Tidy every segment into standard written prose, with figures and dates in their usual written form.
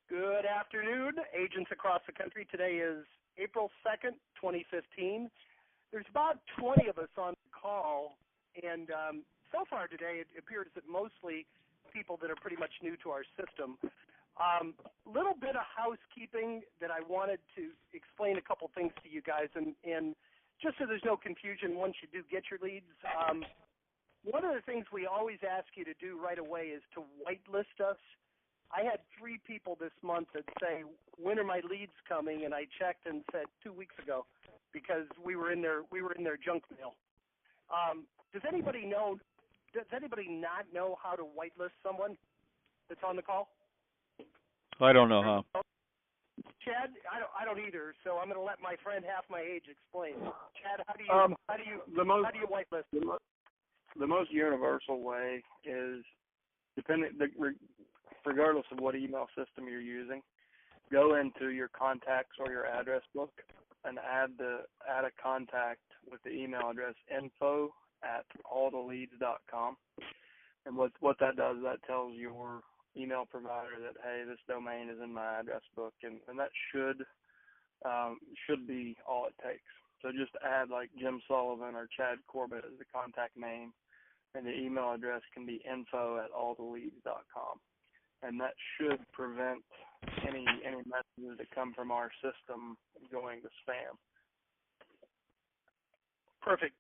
Good afternoon, agents across the country. Today is April 2nd, 2015. There's about 20 of us on the call, and so far today it appears that mostly people that are pretty much new to our system. Little bit of housekeeping that I wanted to explain a couple things to you guys, and just so there's no confusion once you do get your leads, one of the things we always ask you to do right away is to whitelist us. I had 3 people this month that say, when are my leads coming? And I checked and said 2 weeks ago because we were in their junk mail. Does anybody not know how to whitelist someone that's on the call? I don't know how. Chad, I don't either. So I'm going to let my friend half my age explain. Chad, how do you whitelist? The most universal way is regardless of what email system you're using, go into your contacts or your address book and add a contact with the email address info@alltheleads.com. And what that does, that tells your email provider that, hey, this domain is in my address book, and that should be all it takes. So just add like Jim Sullivan or Chad Corbett as the contact name, and the email address can be info@alltheleads.com. And that should prevent any messages that come from our system going to spam. Perfect.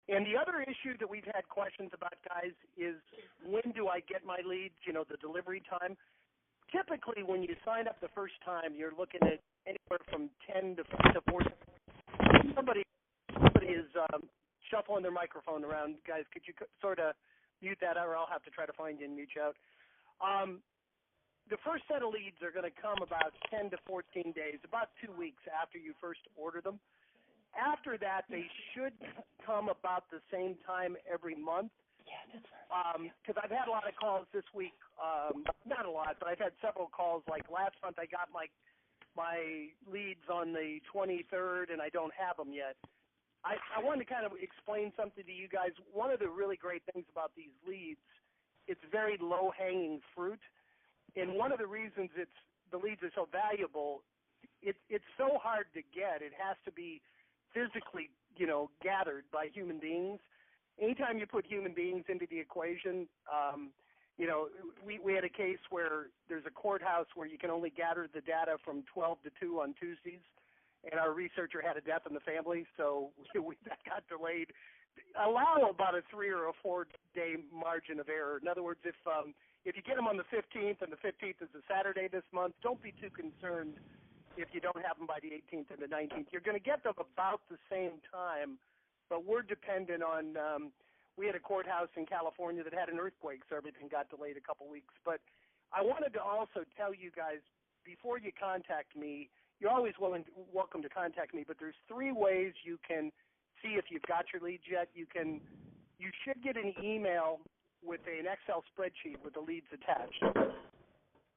And the other issue that we've had questions about, guys, is when do I get my leads, the delivery time. Typically, when you sign up the first time, you're looking at anywhere from 10 to 14. Somebody is shuffling their microphone around. Guys, could you sort of mute that, or I'll have to try to find you and mute you out. The first set of leads are going to come about 10 to 14 days, about 2 weeks after you first order them. After that, they should come about the same time every month. Because I've had a lot of calls this week, not a lot, but I've had several calls. Like last month, I got my leads on the 23rd, and I don't have them yet. I wanted to kind of explain something to you guys. One of the really great things about these leads, it's very low-hanging fruit, and one of the reasons the leads are so valuable, it's so hard to get. It has to be physically, gathered by human beings. Anytime you put human beings into the equation, we had a case where there's a courthouse where you can only gather the data from 12 to 2 on Tuesdays, and our researcher had a death in the family, so that got delayed. Allow about a 3 or a 4 day margin of error. In other words, if you get them on the 15th and the 15th is a Saturday this month, don't be too concerned if you don't have them by the 18th and the 19th. You're going to get them about the same time, but we're dependent on we had a courthouse in California that had an earthquake, so everything got delayed a couple weeks. But I wanted to also tell you guys, before you contact me, you're always welcome to contact me, but there's 3 ways you can see if you've got your leads yet. You should get an email with an Excel spreadsheet with the leads attached.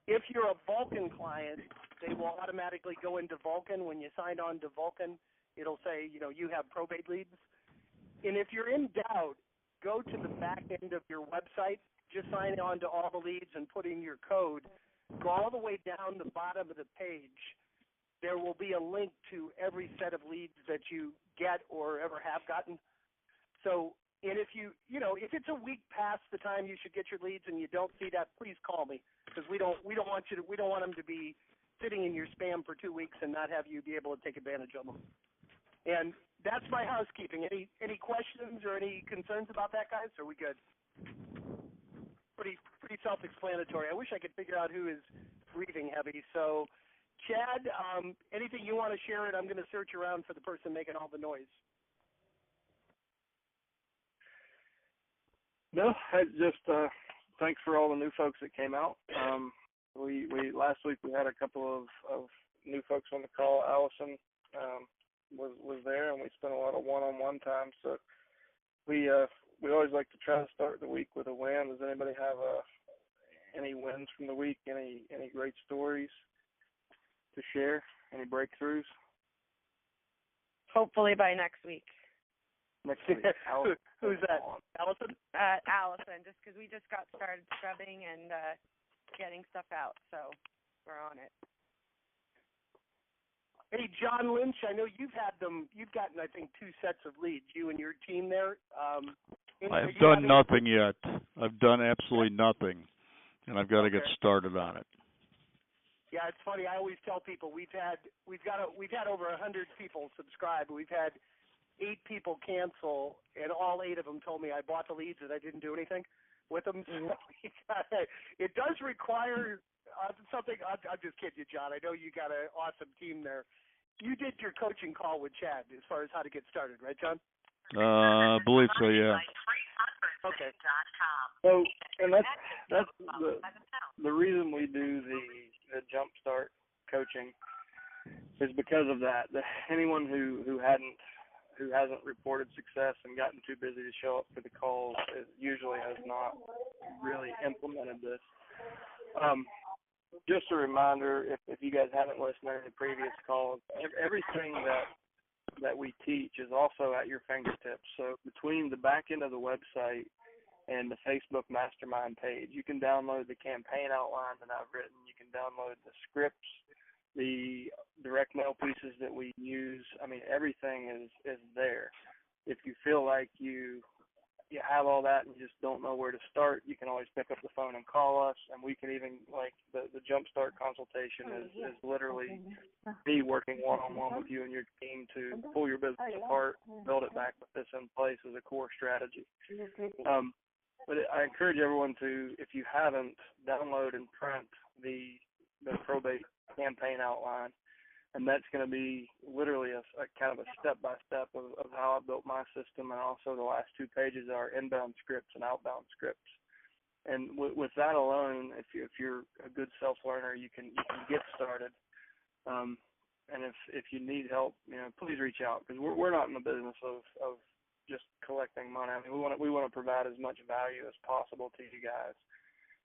If you're a Vulcan client, they will automatically go into Vulcan. When you sign on to Vulcan, it'll say, you have probate leads. And if you're in doubt, go to the back end of your website, just sign on to all the leads and put in your code. Go all the way down the bottom of the page. There will be a link to every set of leads that you get or ever have gotten. So, and if if it's a week past the time you should get your leads and you don't see that, please call me, because we don't want them to be sitting in your spam for 2 weeks and not have you be able to take advantage of them. And that's my housekeeping. Any questions or any concerns about that, guys? Are we good? Pretty self-explanatory. I wish I could figure out who is breathing heavy. So, Chad, anything you want to share? And I'm going to search around for the person making all the noise. No, just thanks for all the new folks that came out. We last week we had a couple of new folks on the call. Allison was there, and we spent a lot of one-on-one time. So we always like to try to start the week with a win. Does anybody have any wins from the week? Any great stories to share? Any breakthroughs? Hopefully by next week. Next week. Who's that? Allison? Allison, just because we just got started scrubbing and getting stuff out. So we're on it. Hey, John Lynch, I know you've gotten, I think, 2 sets of leads, you and your team there. I've done nothing yet. I've done absolutely nothing, and I've got to get started on it. Yeah, it's funny. I always tell people we've had over 100 people subscribe. We've had 8 people cancel, and all 8 of them told me I bought the leads and I didn't do anything with them. So it does require something. I'm just kidding you, John. I know you got an awesome team there. You did your coaching call with Chad as far as how to get started, right, John? I believe so, yeah. Okay. So, and that's the reason we do the Jumpstart coaching is because of that. Anyone who hasn't reported success and gotten too busy to show up for the calls usually has not really implemented this. Just a reminder, if you guys haven't listened to the previous calls, everything that we teach is also at your fingertips. So between the back end of the website and the Facebook Mastermind page, you can download the campaign outline that I've written. You can download the scripts, the direct mail pieces that we use. I mean, everything is there. If you feel like you have all that and you just don't know where to start, you can always pick up the phone and call us, and we can even, like, the Jumpstart consultation is literally me working one-on-one with you and your team to pull your business apart, build it back with this in place as a core strategy. But I encourage everyone to, if you haven't, download and print the probate campaign outline. And that's going to be literally a kind of a step-by-step of how I built my system, and also the last 2 pages are inbound scripts and outbound scripts. And with that alone, if you're a good self-learner, you can get started. And if you need help, please reach out, because we're not in the business of just collecting money. I mean, we want to provide as much value as possible to you guys.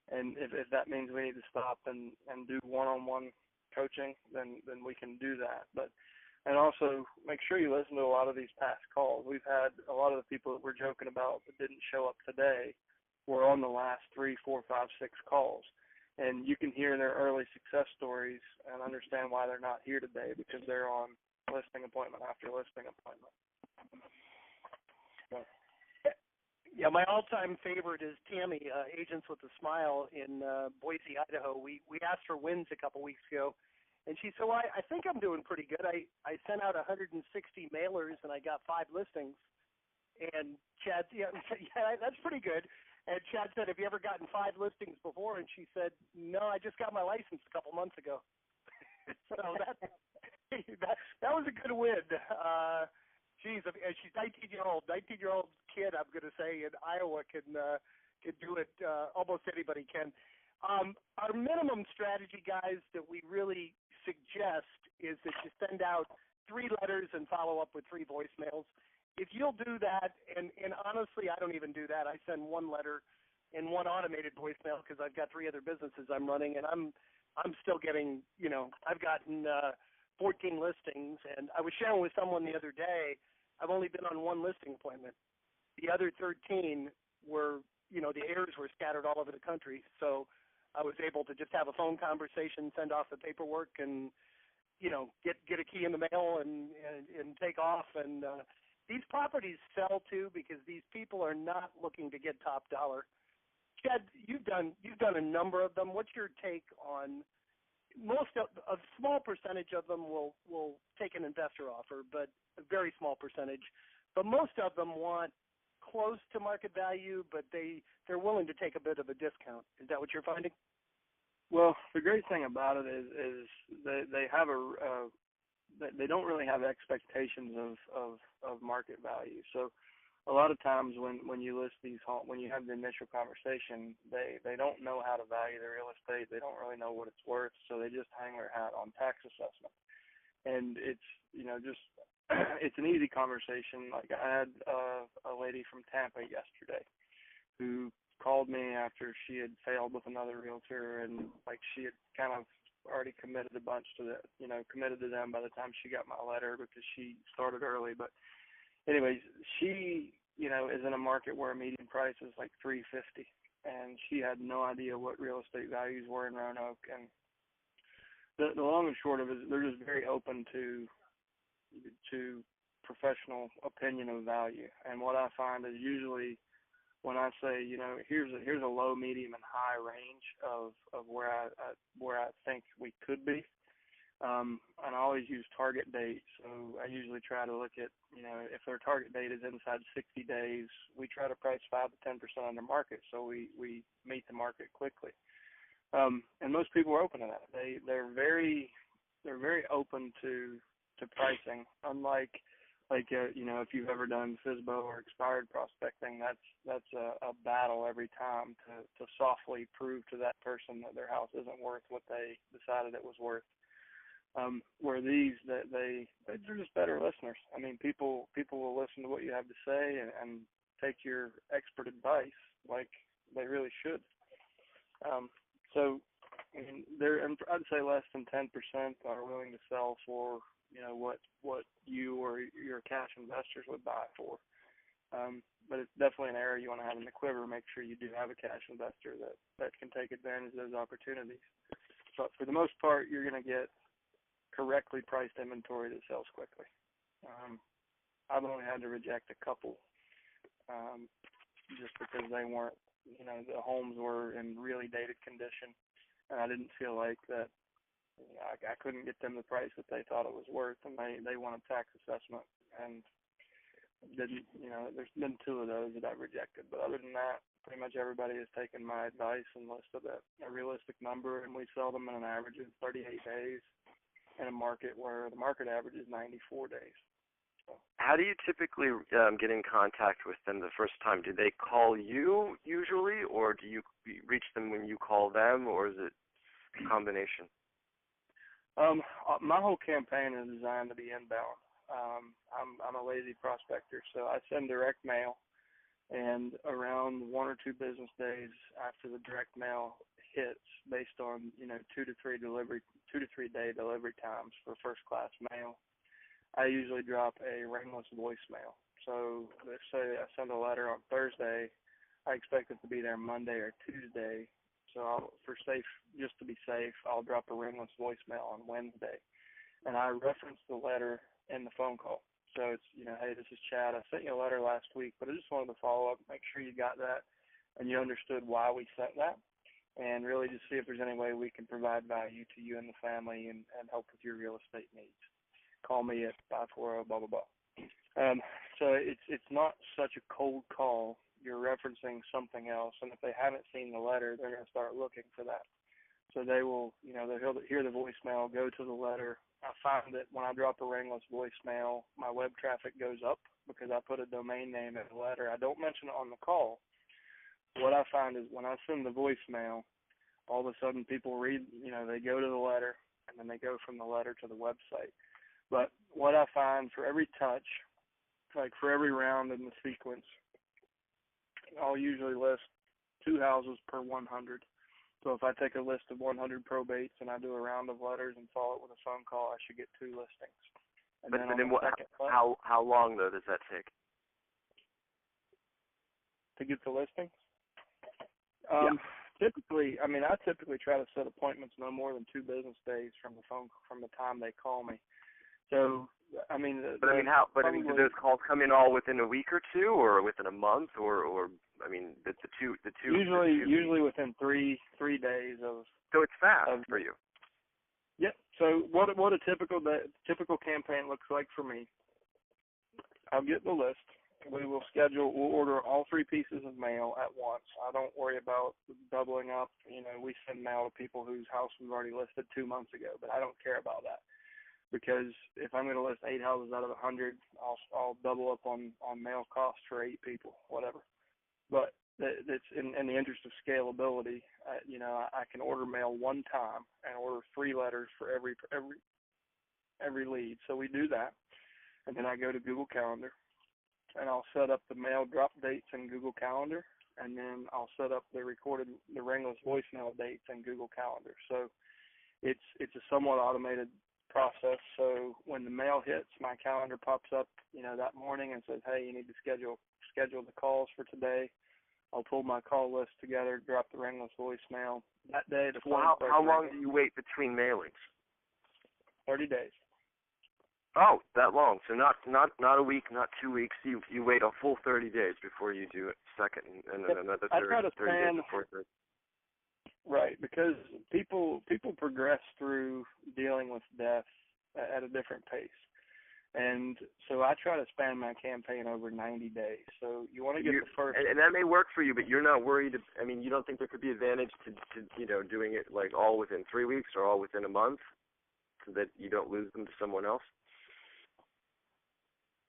And if that means we need to stop and do one-on-one coaching, then we can do that. And also make sure you listen to a lot of these past calls. We've had a lot of the people that we're joking about that didn't show up today were on the last 3, 4, 5, 6 calls. And you can hear their early success stories and understand why they're not here today, because they're on listing appointment after listing appointment. So. Yeah, my all-time favorite is Tammy, Agents with a Smile in Boise, Idaho. We asked for wins a couple weeks ago, and she said, well, I think I'm doing pretty good. I sent out 160 mailers, and I got 5 listings. And Chad, yeah, that's pretty good. And Chad said, have you ever gotten 5 listings before? And she said, no, I just got my license a couple months ago. So that was a good win. Geez, she's 19-year-old kid, I'm going to say, in Iowa can do it. Almost anybody can. Our minimum strategy, guys, that we really suggest is that you send out 3 letters and follow up with 3 voicemails. If you'll do that, and honestly, I don't even do that. I send 1 letter and 1 automated voicemail because I've got 3 other businesses I'm running, and I'm still getting, I've gotten 14 listings, and I was sharing with someone the other day, I've only been on 1 listing appointment. The other 13 were, the heirs were scattered all over the country, so I was able to just have a phone conversation, send off the paperwork, and, get a key in the mail and take off. And these properties sell too because these people are not looking to get top dollar. Chad, you've done a number of them. What's your take on most of a small percentage of them will take an investor offer, but a very small percentage. But most of them want close to market value, but they're willing to take a bit of a discount. Is that what you're finding? Well, the great thing about it is they have they don't really have expectations of market value. So a lot of times when you list these homes, when you have the initial conversation, they don't know how to value their real estate. They don't really know what it's worth, so they just hang their hat on tax assessment. And it's just it's an easy conversation. Like I had a lady from Tampa yesterday who called me after she had failed with another realtor, and like she had kind of already committed a bunch to committed to them by the time she got my letter because she started early. But anyways, she, is in a market where a median price is like $350, and she had no idea what real estate values were in Roanoke. And the long and short of it is they're just very open to professional opinion of value. And what I find is usually when I say, here's a low, medium, and high range of where I think we could be. And I always use target date. So I usually try to look at, if their target date is inside 60 days, we try to price 5 to 10% under market, so we meet the market quickly. And most people are open to that. They're very open to pricing. Unlike if you've ever done FSBO or expired prospecting, that's a battle every time to softly prove to that person that their house isn't worth what they decided it was worth. Where they're just better listeners. I mean, people will listen to what you have to say and take your expert advice like they really should. So, I mean, I'd say less than 10% are willing to sell for, what you or your cash investors would buy for. But it's definitely an area you want to have in the quiver. Make sure you do have a cash investor that can take advantage of those opportunities. But for the most part, you're going to get correctly priced inventory that sells quickly. I've only had to reject a couple just because they weren't, the homes were in really dated condition, and I didn't feel like that I couldn't get them the price that they thought it was worth, and they wanted tax assessment, and didn't, there's been 2 of those that I've rejected. But other than that, pretty much everybody has taken my advice and listed a realistic number, and we sell them in an average of 38 days in a market where the market average is 94 days. So. How do you typically get in contact with them the first time? Do they call you usually, or do you reach them when you call them, or is it a combination? My whole campaign is designed to be inbound. I'm a lazy prospector, so I send direct mail, and around 1 or 2 business days after the direct mail hits, based on 2 to 3 day delivery times for first class mail, I usually drop a ringless voicemail. So let's say I send a letter on Thursday, I expect it to be there Monday or Tuesday. So just to be safe, I'll drop a ringless voicemail on Wednesday, and I reference the letter in the phone call. So it's, hey, this is Chad. I sent you a letter last week, but I just wanted to follow up, make sure you got that, and you understood why we sent that, and really just see if there's any way we can provide value to you and the family and help with your real estate needs. Call me at 540 blah blah blah. So it's not such a cold call. You're referencing something else, and if they haven't seen the letter, they're going to start looking for that. So they will, they'll hear the voicemail, go to the letter. I find that when I drop a ringless voicemail, my web traffic goes up because I put a domain name in the letter. I don't mention it on the call. What I find is when I send the voicemail, all of a sudden people read, they go to the letter, and then they go from the letter to the website. But what I find for every touch, like for every round in the sequence, I'll usually list 2 houses per 100. So if I take a list of 100 probates and I do a round of letters and follow it with a phone call, I should get 2 listings. And but then how long though does that take? To get the listings? Yeah. Typically, I typically try to set appointments no more than 2 business days from the time they call me. So, do those calls come in all within a week or 2, or within a month, or the two? Usually within three days of. So it's fast for you. Yep. So what a typical campaign looks like for me. I'll get the list. We'll order all 3 pieces of mail at once. I don't worry about doubling up. We send mail to people whose house we've already listed 2 months ago, but I don't care about that. Because if I'm going to list 8 houses out of 100, I'll double up on mail costs for 8 people, whatever. But it's in the interest of scalability. I can order mail one time and order 3 letters for every lead. So we do that, and then I go to Google Calendar, and I'll set up the mail drop dates in Google Calendar, and then I'll set up the ringless voicemail dates in Google Calendar. So it's a somewhat automated process. So when the mail hits, my calendar pops up, that morning and says, hey, you need to schedule the calls for today. I'll pull my call list together, drop the ringless voicemail. That day, the how long do you wait between mailings? 30 days. Oh, that long. So not a week, not 2 weeks. You wait a full 30 days before you do it second, and then another 30 days before third. Right, because people progress through dealing with death at a different pace. And so I try to span my campaign over 90 days. So you want to get the first... And that may work for you, but you're not worried. I mean, you don't think there could be advantage to doing it like all within 3 weeks or all within a month so that you don't lose them to someone else?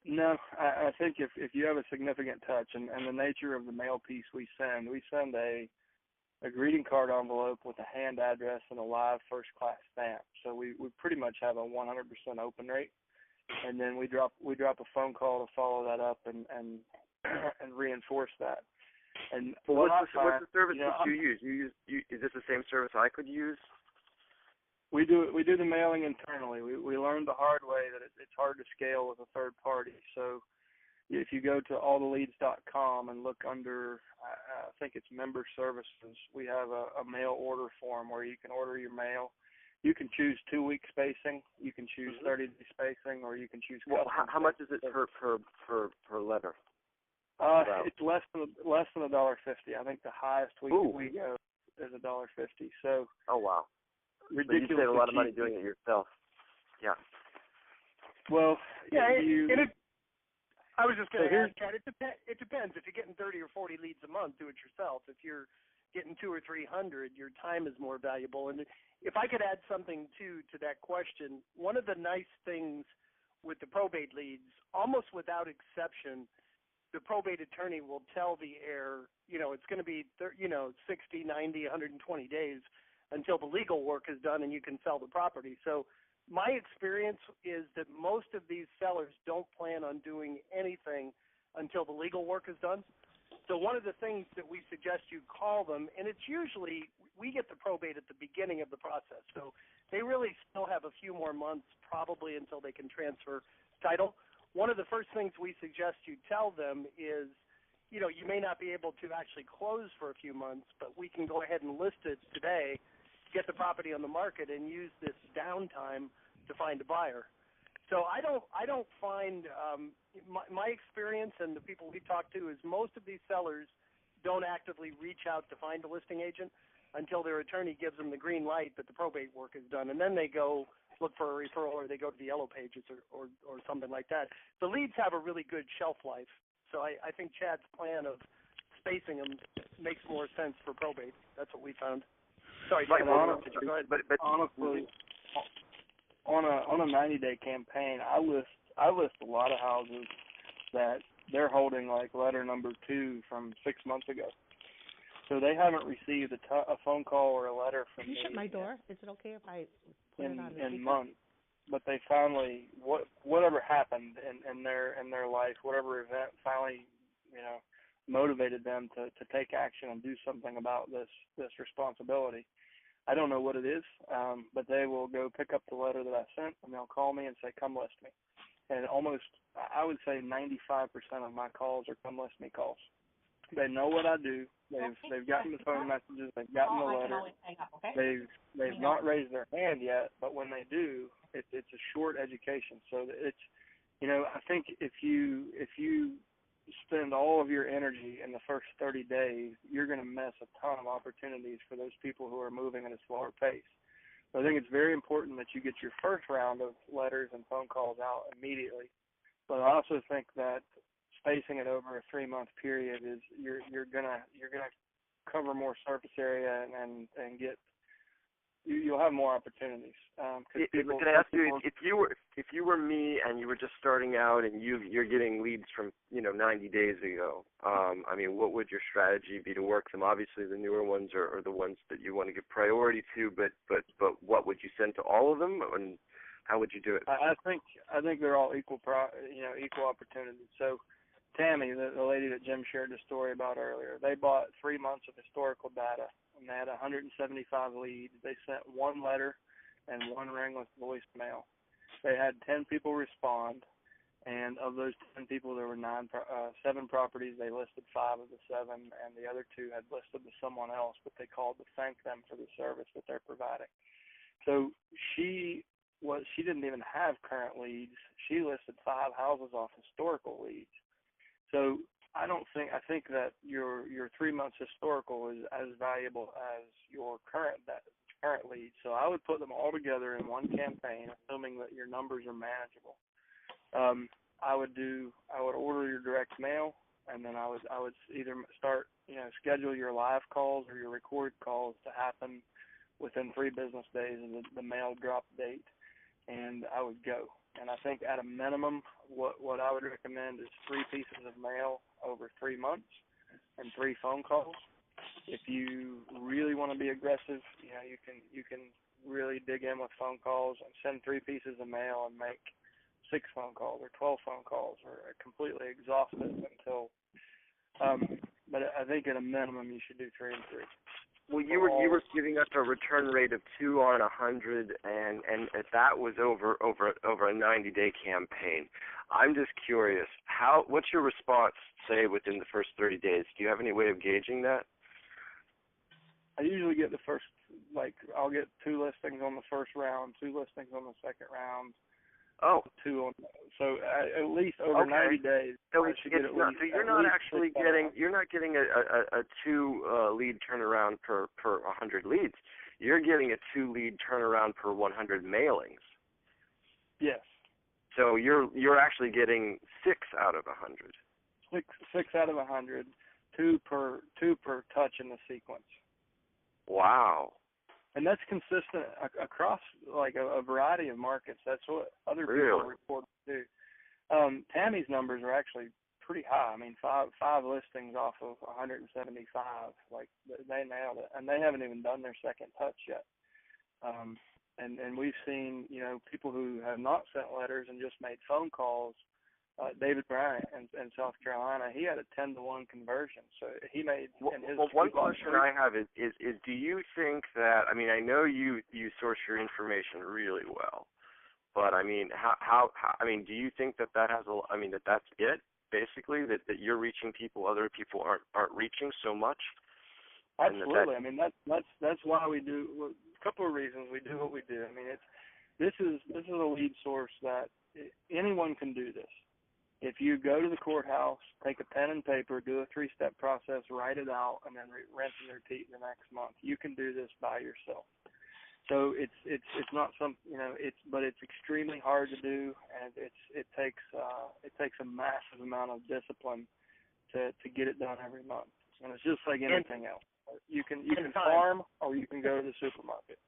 No, I think if you have a significant touch and the nature of the mail piece we send a greeting card envelope with a hand address and a live first-class stamp. So we pretty much have a 100% open rate. And then we drop a phone call to follow that up and reinforce that. And what's the service that you use? Is this the same service I could use? We do the mailing internally. We learned the hard way that it's hard to scale with a third party. So if you go to alltheleads.com and look under, I think it's member services, we have a mail order form where you can order your mail. You can choose 2-week spacing, you can choose 30-day spacing, or you can choose. Well, how much is it per letter? It's less than $1.50. I think the highest we go is $1.50. So. Oh wow. Ridiculous. So you save a lot of money doing it yourself. Yeah. Well, I was just going to add, Chad, it depends. If you're getting 30 or 40 leads a month, do it yourself. If you're getting 200 or 300, your time is more valuable. And if I could add something to that question, one of the nice things with the probate leads, almost without exception, the probate attorney will tell the heir, it's going to be 60, 90, 120 days until the legal work is done and you can sell the property. So my experience is that most of these sellers don't plan on doing anything until the legal work is done. So one of the things that we suggest you call them, and it's usually, we get the probate at the beginning of the process. So they really still have a few more months probably until they can transfer title. One of the first things we suggest you tell them is, you may may not be able to actually close for a few months, but we can go ahead and list it today, get the property on the market, and use this downtime to find a buyer. So I don't find my experience and the people we talk to is most of these sellers don't actively reach out to find a listing agent until their attorney gives them the green light that the probate work is done, and then they go look for a referral or they go to the Yellow Pages or something like that. The leads have a really good shelf life, so I think Chad's plan of spacing them makes more sense for probate. That's what we found. Sorry, Chad, go ahead. But honestly, on a 90-day campaign, I list a lot of houses that they're holding like letter number 2 from 6 months ago. So they haven't received a phone call or a letter from me. Can you shut my door? Is it okay if I put it on the in months? But they finally, whatever happened in their life, whatever event finally, motivated them to take action and do something about this responsibility. I don't know what it is, but they will go pick up the letter that I sent, and they'll call me and say, come list me. And almost, I would say 95% of my calls are come list me calls. They know what I do. They've gotten the phone messages. They've gotten the letter. They've not raised their hand yet, but when they do, it's a short education. So it's, I think if you spend all of your energy in the first 30 days, you're going to miss a ton of opportunities for those people who are moving at a slower pace. So I think it's very important that you get your first round of letters and phone calls out immediately. But I also think that spacing it over a 3-month period is you're gonna cover more surface area and get you'll have more opportunities. Can I ask you, if you were me and you were just starting out and you're getting leads from 90 days ago, I mean, what would your strategy be to work them? Obviously, the newer ones are the ones that you want to give priority to, but what would you send to all of them, and how would you do it? I think they're all equal opportunities. So Tammy, the lady that Jim shared the story about earlier, they bought 3 months of historical data, and they had 175 leads. They sent 1 letter and 1 ringless voicemail. They had 10 people respond, and of those 10 people, there were 7 properties. They listed 5 of the 7, and the other 2 had listed to someone else, but they called to thank them for the service that they're providing. So she she didn't even have current leads. She listed 5 houses off historical leads. So I think that your 3 months historical is as valuable as your current leads. So I would put them all together in one campaign, assuming that your numbers are manageable. I would order your direct mail, and then I would either start, schedule your live calls or your recorded calls to happen within 3 business days of the mail drop date, and I would go. And I think at a minimum, what I would recommend is 3 pieces of mail over 3 months and 3 phone calls. If you really want to be aggressive, you can really dig in with phone calls and send 3 pieces of mail and make 6 phone calls or 12 phone calls, or completely exhausted until. But I think at a minimum you should do 3 and 3. Well, you were giving us a return rate of 2 on 100, and that was over a 90-day campaign. I'm just curious, what's your response, say, within the first 30 days? Do you have any way of gauging that? I usually get I'll get 2 listings on the first round, 2 listings on the second round. Oh, 2 on. So at least over 90 days. So you're not getting a 2 lead turnaround per 100 leads. You're getting a 2 lead turnaround per 100 mailings. Yes. So you're actually getting 6 out of 100. 6 out of 100, 2 per touch in the sequence. Wow. And that's consistent across a variety of markets. That's what other people report too. Tammy's numbers are actually pretty high. I mean, five listings off of 175. They nailed it, and they haven't even done their second touch yet. And we've seen people who have not sent letters and just made phone calls. David Bryant in South Carolina, he had a 10-to-1 conversion. So he made. One question I have is do you think that, I mean, I know you source your information really well, but I mean, do you think that that's it basically, that you're reaching people other people aren't reaching so much? Absolutely. I mean, that's why we do. A couple of reasons we do what we do. I mean, this is a lead source that anyone can do this. If you go to the courthouse, take a pen and paper, do a 3-step process, write it out, and then rinse and repeat the next month, you can do this by yourself. So it's not but it's extremely hard to do, and it takes a massive amount of discipline to get it done every month. And it's just like anything else. You can farm, or you can go to the supermarket.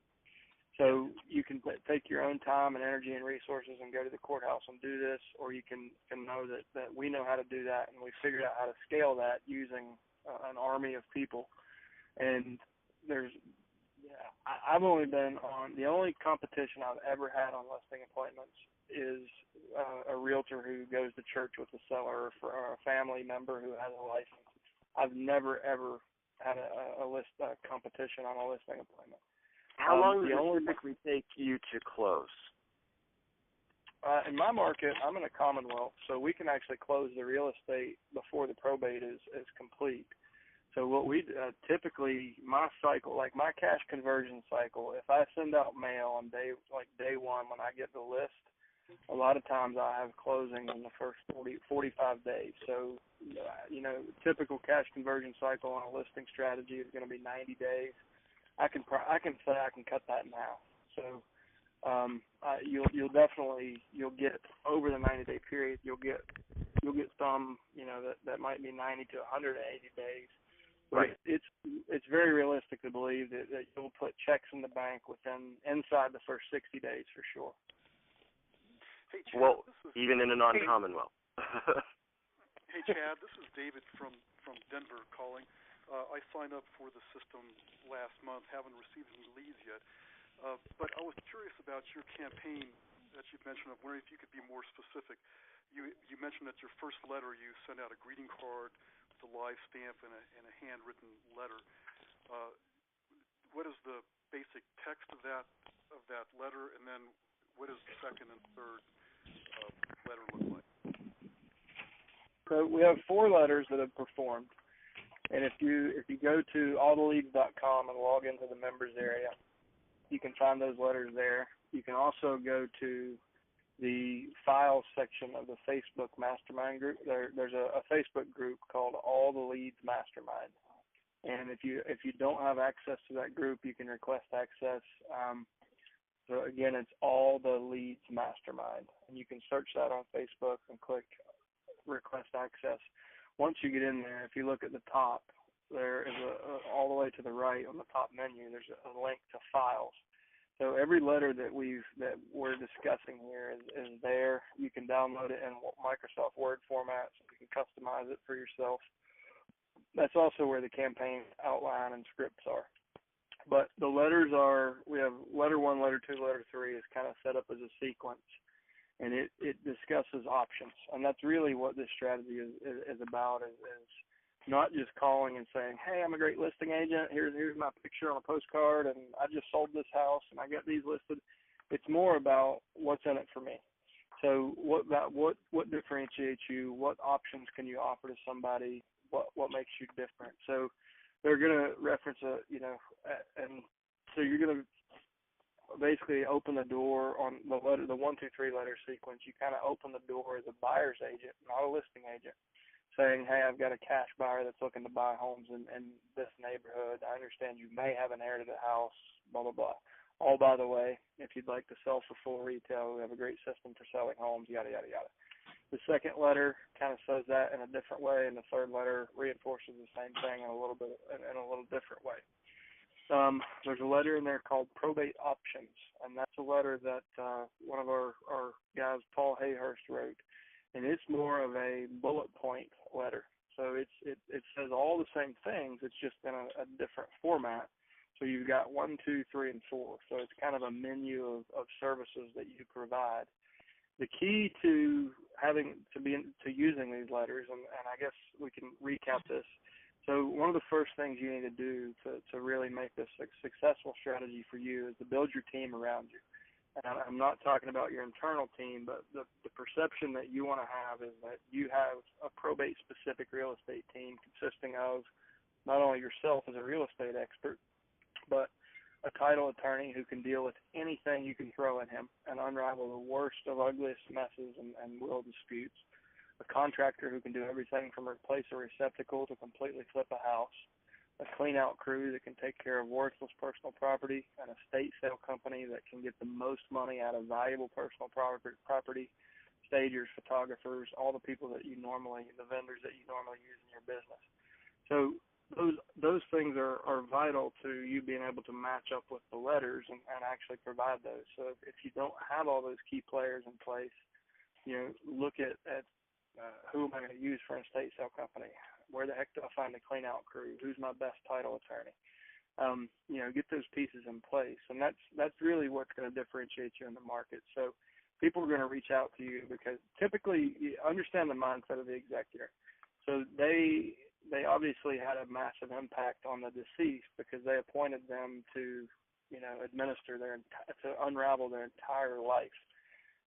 So you can take your own time and energy and resources and go to the courthouse and do this, or you can know that we know how to do that, and we figured out how to scale that using an army of people. And I've only been on, the only competition I've ever had on listing appointments is a realtor who goes to church with a seller or a family member who has a license. I've never, ever had a competition on a listing appointment. How long does it typically take you to close? In my market, I'm in a commonwealth, so we can actually close the real estate before the probate is complete. So what we typically, my cycle, like my cash conversion cycle, if I send out mail on day 1 when I get the list, a lot of times I have closing in the first 45 days. So, typical cash conversion cycle on a listing strategy is going to be 90 days. I can say I can cut that in half. So you'll get over the 90-day period. You'll get some that might be 90 to 180 days. Right. It's very realistic to believe that you'll put checks in the bank inside the first 60 days for sure. Hey, Chad, well, even in a non-commonwealth. Hey, Chad, this is David from Denver calling. I signed up for the system last month, haven't received any leads yet. But I was curious about your campaign that you mentioned. I'm wondering if you could be more specific. You mentioned that your first letter, you sent out a greeting card with a live stamp and a handwritten letter. What is the basic text of that letter, and then what does the second and third letter look like? So we have 4 letters that have performed. And if you go to alltheleads.com and log into the members area, You can find those letters there. You can also go to the files section of the Facebook Mastermind group. There's a Facebook group called All the Leads Mastermind. And if you don't have access to that group, you can request access. So again, it's All the Leads Mastermind, and you can search that on Facebook and click request access. Once you get in there, if you look at the top, there is all the way to the right on the top menu, there's a link to files. So every letter that we're discussing here is there. You can download it in Microsoft Word format, so you can customize it for yourself. That's also where the campaign outline and scripts are. But the letters we have letter 1, letter 2, letter 3 is kind of set up as a sequence, and it discusses options. And that's really what this strategy is about, is not just calling and saying, hey, I'm a great listing agent, here's my picture on a postcard, and I just sold this house and I got these listed. It's more about what's in it for me. So what differentiates you? What options can you offer to somebody? What makes you different? So they're going to reference and so you're going to basically open the door on the 1, 2, 3 letter sequence. You kind of open the door as a buyer's agent, not a listing agent, saying, hey, I've got a cash buyer that's looking to buy homes in this neighborhood. I understand you may have inherited a house, blah, blah, blah. All, by the way, if you'd like to sell for full retail, we have a great system for selling homes, yada, yada, yada. The second letter kind of says that in a different way, and the third letter reinforces the same thing in a little different way. There's a letter in there called Probate Options, and that's a letter that one of our guys, Paul Hayhurst, wrote, and it's more of a bullet point letter. So it says all the same things, it's just in a different format. So you've got 1, 2, 3, and 4. So it's kind of a menu of services that you provide. The key to using these letters, and I guess we can recap this. So one of the first things you need to do to really make this a successful strategy for you is to build your team around you. And I'm not talking about your internal team, but the perception that you want to have is that you have a probate-specific real estate team consisting of not only yourself as a real estate expert, but a title attorney who can deal with anything you can throw at him and unravel the worst of ugliest messes and will disputes, a contractor who can do everything from replace a receptacle to completely flip a house, a clean-out crew that can take care of worthless personal property, an estate sale company that can get the most money out of valuable personal property, stagers, photographers, all the people that the vendors that you normally use in your business. So those things are vital to you being able to match up with the letters and actually provide those. So if you don't have all those key players in place, look at who am I going to use for an estate sale company? Where the heck do I find a clean-out crew? Who's my best title attorney? Get those pieces in place, and that's really what's going to differentiate you in the market. So people are going to reach out to you because typically you understand the mindset of the executor. So they obviously had a massive impact on the deceased because they appointed them to administer to unravel their entire life.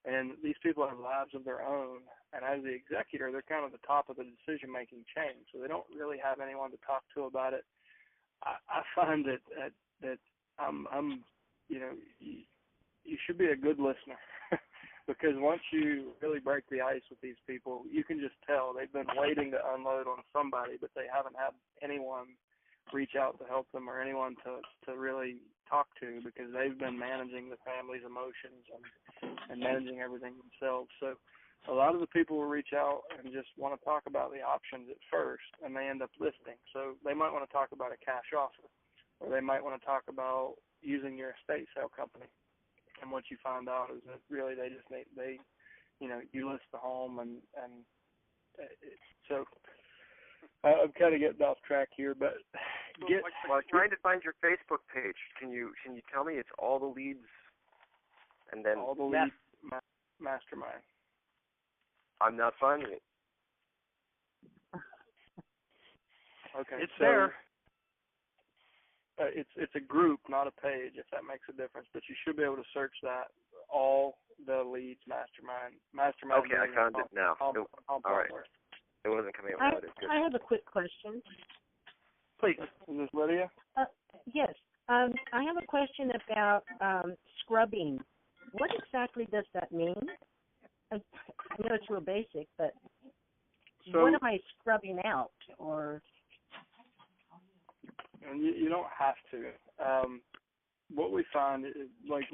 And these people have lives of their own, and as the executor, they're kind of the top of the decision-making chain, so they don't really have anyone to talk to about it. I find that you should be a good listener because once you really break the ice with these people, you can just tell they've been waiting to unload on somebody, but they haven't had anyone reach out to help them or anyone to really talk to because they've been managing the family's emotions and managing everything themselves. So a lot of the people will reach out and just want to talk about the options at first, and they end up listing. So they might want to talk about a cash offer, or they might want to talk about using your estate sale company. And what you find out is that really they just you list the home, and so I'm kind of getting off track here, but I'm trying to find your Facebook page. Can you tell me it's All the Leads, and then All the Leads Mastermind? I'm not finding it. Okay, it's there. It's a group, not a page, if that makes a difference. But you should be able to search that. All the Leads Mastermind. Okay, I found it now. All right. It wasn't coming out. I have a quick question. Please. Is this Lydia? Yes. I have a question about scrubbing. What exactly does that mean? I know it's real basic, but what am I scrubbing out? Or and you don't have to. What we find is like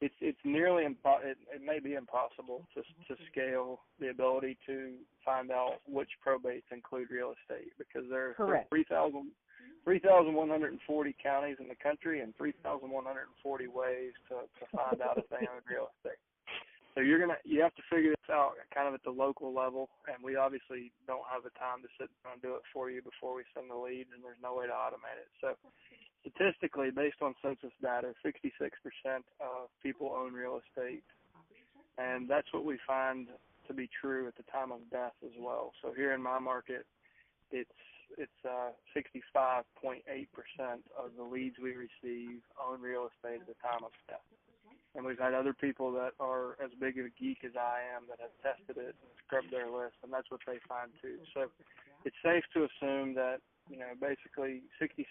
it's nearly it may be impossible to scale the ability to find out which probates include real estate, because there are 3,140 counties in the country and 3,140 ways to find out if they own real estate. So you have to figure this out kind of at the local level, and we obviously don't have the time to sit down and do it for you before we send the leads, and there's no way to automate it. So statistically, based on census data, 66% of people own real estate, and that's what we find to be true at the time of death as well. So here in my market, it's 65.8% of the leads we receive own real estate at the time of death. And we've had other people that are as big of a geek as I am that have tested it and scrubbed their list, and that's what they find too. So it's safe to assume that, basically 66%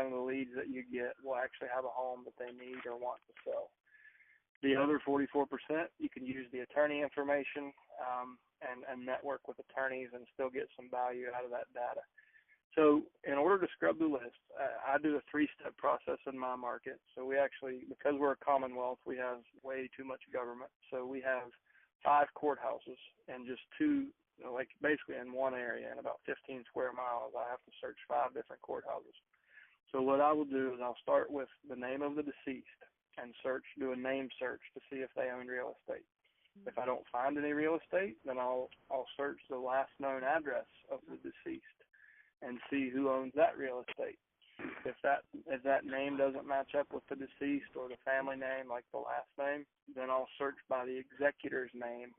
of the leads that you get will actually have a home that they need or want to sell. The other 44%, you can use the attorney information and network with attorneys and still get some value out of that data. So in order to scrub the list, I do a 3-step process in my market. So we actually, because we're a commonwealth, we have way too much government. So we have 5 courthouses and just 2, basically in one area, in about 15 square miles, I have to search 5 different courthouses. So what I will do is I'll start with the name of the deceased and do a name search to see if they own real estate. If I don't find any real estate, then I'll search the last known address of the deceased and see who owns that real estate. If that name doesn't match up with the deceased or the family name, like the last name, then I'll search by the executor's name.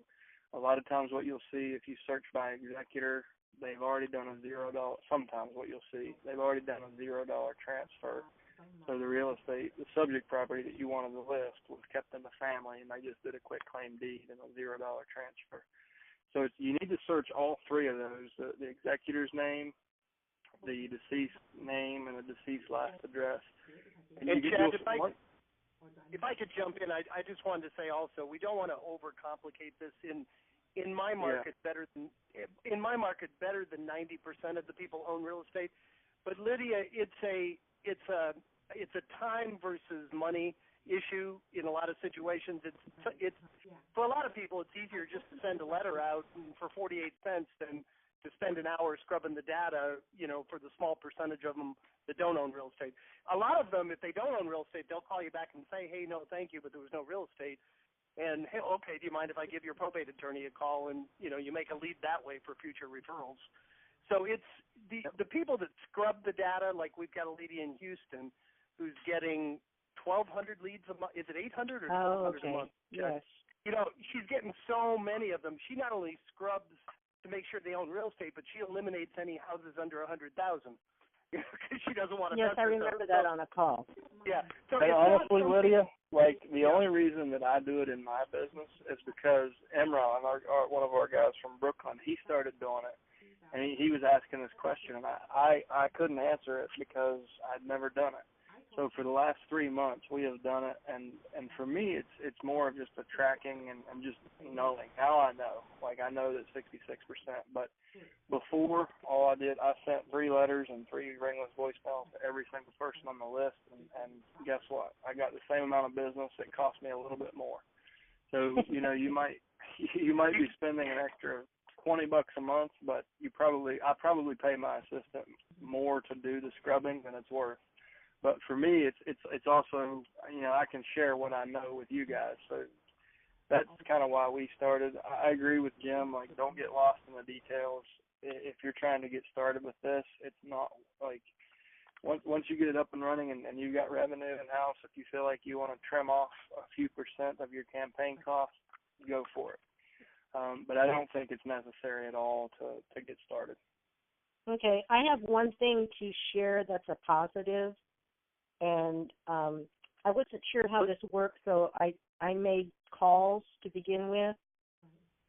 A lot of times what you'll see if you search by executor, they've already done a $0. Sometimes what you'll see, they've already done a $0 transfer. So the real estate, the subject property that you wanted to list was kept in the family, and they just did a quick claim deed and a $0 transfer. So you need to search all 3 of those: the executor's name, the deceased name, and the deceased last address. And Chad, if I could jump in, I just wanted to say also, we don't want to overcomplicate this. In my market, better than 90% of the people own real estate. But Lydia, it's a time versus money issue in a lot of situations. It's for a lot of people, it's easier just to send a letter out for 48 cents than to spend an hour scrubbing the data, for the small percentage of them that don't own real estate. A lot of them, if they don't own real estate, they'll call you back and say, hey, no, thank you, but there was no real estate. And, hey, okay, do you mind if I give your probate attorney a call? And, you make a lead that way for future referrals. So it's the people that scrub the data, like we've got a lady in Houston who's getting 1,200 leads a month. Is it 800 or 1,200 a month? Yes. She's getting so many of them. She not only scrubs to make sure they own real estate, but she eliminates any houses under 100,000 because she doesn't want to. Yes, I remember that on a call. Yeah. So and honestly, Lydia, the only reason that I do it in my business is because Emron, one of our guys from Brooklyn, he started doing it, and he was asking this question, and I couldn't answer it because I'd never done it. So for the last 3 months, we have done it, and for me, it's more of just a tracking and just knowing. Now I know. I know that 66%. But before, all I did, I sent 3 letters and 3 ringless voicemails to every single person on the list, and guess what? I got the same amount of business. It cost me a little bit more. So, you might be spending an extra $20 a month, but I probably pay my assistant more to do the scrubbing than it's worth. But for me, it's also, I can share what I know with you guys. So that's kind of why we started. I agree with Jim. Don't get lost in the details. If you're trying to get started with this, it's not once you get it up and running and you've got revenue in-house, if you feel like you want to trim off a few % of your campaign costs, go for it. But I don't think it's necessary at all to get started. Okay, I have one thing to share that's a positive. And I wasn't sure how this worked, so I made calls to begin with.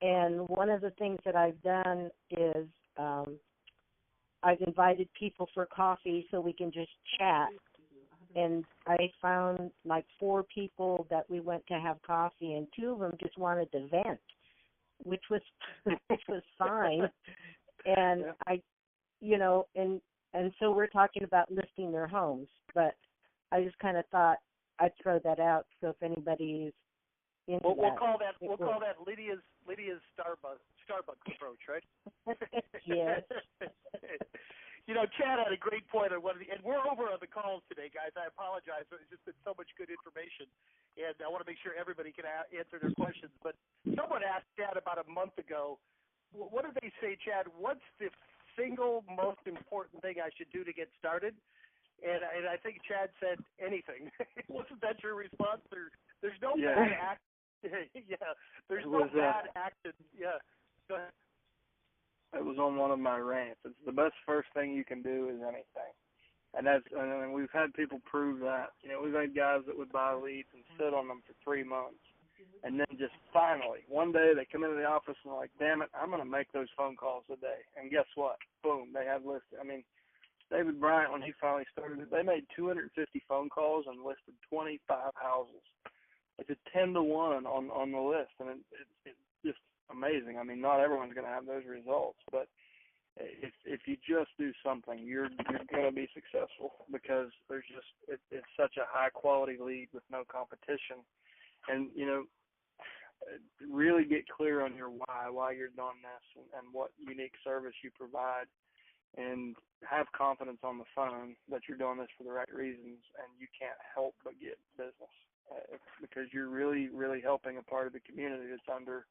And one of the things that I've done is I've invited people for coffee so we can just chat. and I found like 4 people that we went to have coffee, and 2 of them just wanted to vent, which was which was fine. And I, and so we're talking about listing their homes, but I just kind of thought I'd throw that out. So if anybody's into we'll call that Lydia's Starbucks approach, right? Yes. Chad had a great point on and we're over on the calls today, guys. I apologize, but it's just been so much good information, and I want to make sure everybody can answer their questions. But someone asked Chad about a month ago, what did they say, Chad? What's the single most important thing I should do to get started? And I think Chad said anything. Wasn't that your response? There's no bad act. Yeah, there's no bad action. Yeah, go ahead. It was on one of my rants. It's the best first thing you can do is anything, and we've had people prove that. We've had guys that would buy leads and sit on them for 3 months, and then just finally one day they come into the office and they're like, "Damn it, I'm going to make those phone calls today." And guess what? Boom, they have listed. I mean, David Bryant, when he finally started it, they made 250 phone calls and listed 25 houses. It's a 10-to-1 on the list, and it's just amazing. I mean, not everyone's going to have those results, but if you just do something, you're going to be successful, because there's just it's such a high quality lead with no competition. And really get clear on your why you're doing this, and what unique service you provide, and have confidence on the phone that you're doing this for the right reasons, and you can't help but get business, because you're really, really helping a part of the community that's under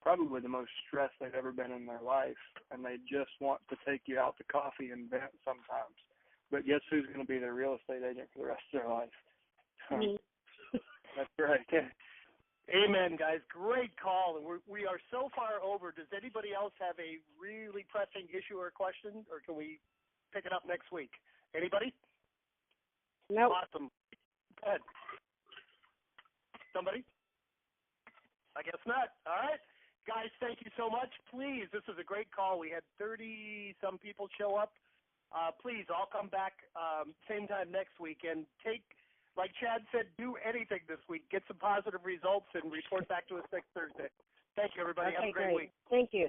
probably the most stress they've ever been in their life, and they just want to take you out to coffee and vent sometimes. But guess who's going to be their real estate agent for the rest of their life? Me. That's right. Amen, guys. Great call, and we are so far over. Does anybody else have a really pressing issue or question, or can we pick it up next week? Anybody? No. Awesome. Go ahead. Somebody? I guess not. All right. Guys, thank you so much. Please, this was a great call. We had 30-some people show up. Please, all come back same time next week, and like Chad said, do anything this week. Get some positive results and report back to us next Thursday. Thank you, everybody. Okay, have a great week. Thank you.